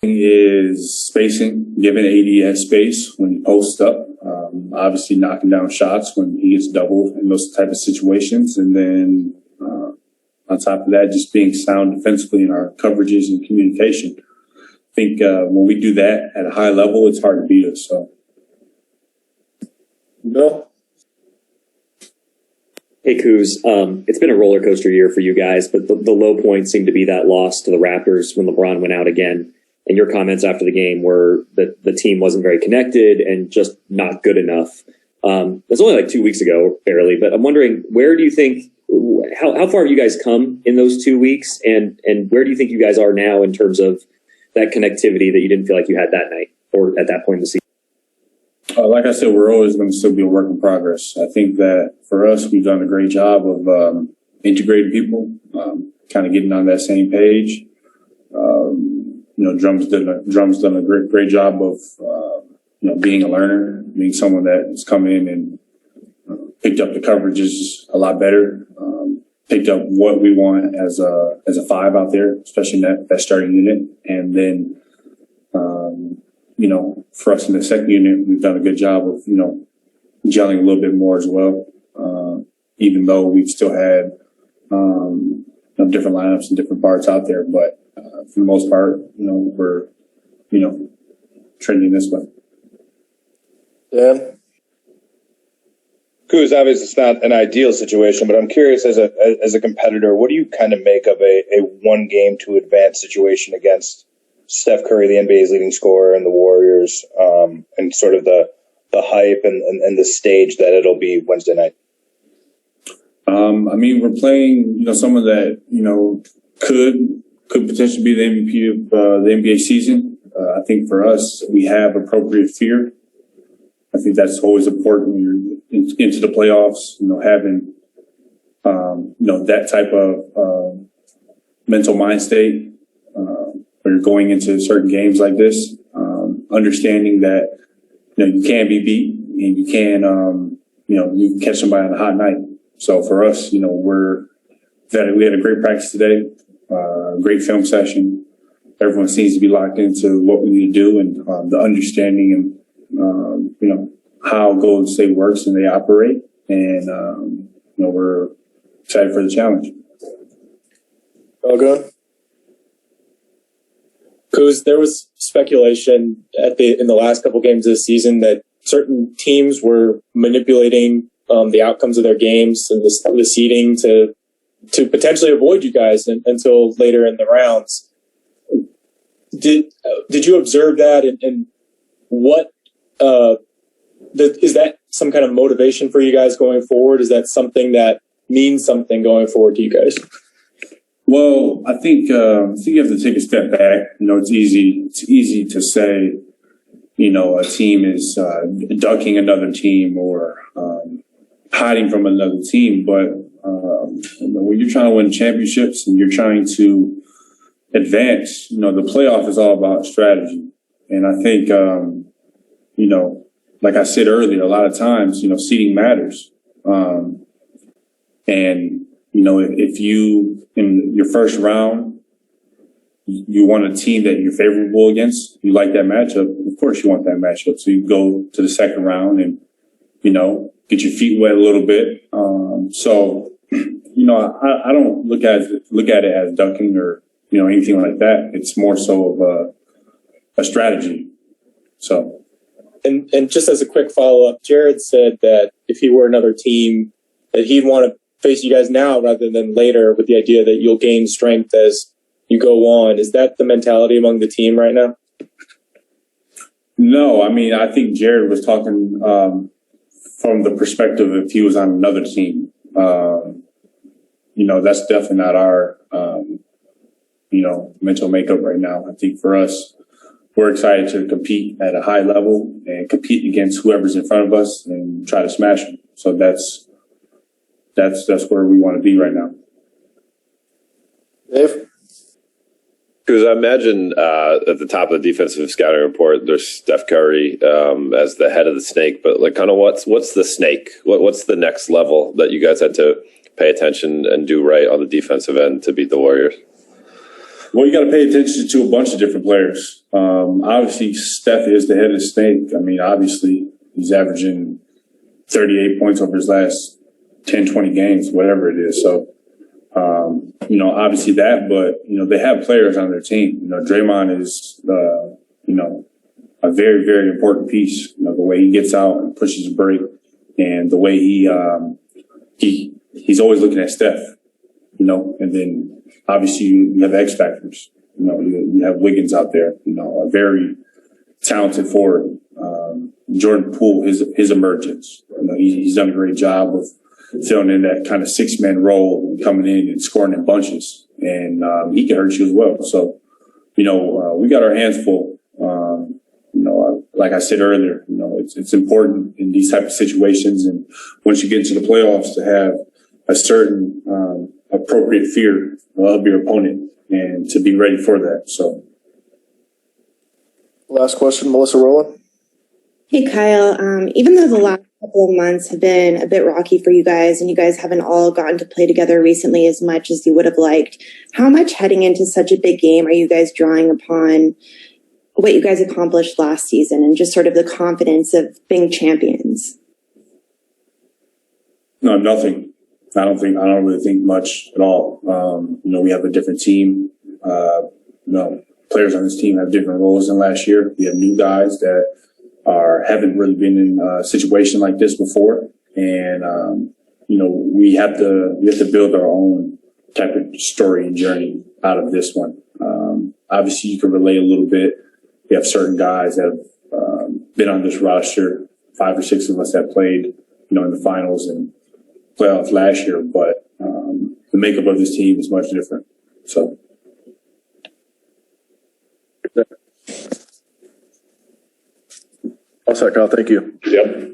is spacing, giving AD space when he posts up, obviously knocking down shots when he gets doubled in those type of situations. And then on top of that, just being sound defensively in our coverages and communication. I think when we do that at a high level, it's hard to beat us. So, Bill? Hey, Kuz. It's been a roller coaster year for you guys, but the low point seemed to be that loss to the Raptors when LeBron went out again. And your comments after the game were that the team wasn't very connected and just not good enough. That's only like 2 weeks ago, barely. But I'm wondering, where do you think, how far have you guys come in those 2 weeks? And where do you think you guys are now in terms of that connectivity that you didn't feel like you had that night or at that point in the season? Like I said, we're always going to still be a work in progress. I think that for us, we've done a great job of integrating people, kind of getting on that same page. Drum's done a great job of being a learner, being someone that has come in and picked up the coverages a lot better, picked up what we want as a five out there, especially in that starting unit. And then, for us in the second unit, we've done a good job of, gelling a little bit more as well, even though we've still had different lineups and different parts out there. But for the most part, we're, trending this way. Yeah. Kuz, obviously it's not an ideal situation, but I'm curious as a competitor, what do you kind of make of a one game to advance situation against Steph Curry, the NBA's leading scorer, and the Warriors, and sort of the hype and the stage that it'll be Wednesday night? We're playing, someone that, could potentially be the MVP of the NBA season. I think for us, we have appropriate fear. I think that's always important when you're into the playoffs, having, that type of mental mind state when you're going into certain games like this, understanding that, you can be beat and you can, you can catch somebody on a hot night. So for us, we had a great practice today, great film session. Everyone seems to be locked into what we need to do and the understanding and, how Golden State works and they operate. And, we're excited for the challenge. All good. Kuz, there was speculation in the last couple games of the season that certain teams were manipulating the outcomes of their games and the seeding to potentially avoid you guys until later in the rounds. Did you observe that, and what is that some kind of motivation for you guys going forward? Is that something that means something going forward to you guys? Well, I think you have to take a step back. It's easy to say, a team is ducking another team or hiding from another team. But when you're trying to win championships and you're trying to advance, the playoff is all about strategy. And I think, like I said earlier, a lot of times, seeding matters. And, if you, in your first round, you want a team that you're favorable against, you like that matchup, of course you want that matchup. So you go to the second round and, get your feet wet a little bit. I don't look at it as ducking or, anything like that. It's more so of a strategy. So. And just as a quick follow-up, Jared said that if he were another team, that he'd want to face you guys now rather than later, with the idea that you'll gain strength as you go on. Is that the mentality among the team right now? No, I think Jared was talking from the perspective if he was on another team. That's definitely not our, mental makeup right now. I think for us, we're excited to compete at a high level and compete against whoever's in front of us and try to smash them. So that's where we want to be right now. Dave? Because I imagine at the top of the defensive scouting report, there's Steph Curry as the head of the snake. But kind of what's the snake? What's the next level that you guys had to pay attention and do right on the defensive end to beat the Warriors? Well, you got to pay attention to a bunch of different players. Obviously, Steph is the head of the snake. I mean, obviously, he's averaging 38 points over his last 10, 20 games, whatever it is. So, obviously that, but, they have players on their team. Draymond is, a very, very important piece. The way he gets out and pushes a break and the way he's always looking at Steph, and then obviously you have X factors. You have Wiggins out there, a very talented forward. Jordan Poole, his emergence. He's done a great job of filling in that kind of 6-man role, coming in and scoring in bunches, and he can hurt you as well. So, we got our hands full. Like I said earlier, it's important in these type of situations, and once you get into the playoffs, to have a certain appropriate fear of your opponent and to be ready for that. So, last question, Melissa Rowland. Hey, Kyle. Even though the last couple of months have been a bit rocky for you guys, and you guys haven't all gotten to play together recently as much as you would have liked, how much heading into such a big game are you guys drawing upon what you guys accomplished last season and just sort of the confidence of being champions? No, nothing. I don't really think much at all. We have a different team. Players on this team have different roles than last year. We have new guys that haven't really been in a situation like this before. And, we have to build our own type of story and journey out of this one. Obviously you can relate a little bit. We have certain guys that have been on this roster. 5 or 6 of us that played, in the finals and playoffs last year, but the makeup of this team is much different. So. All set, Kyle. Thank you. Yep.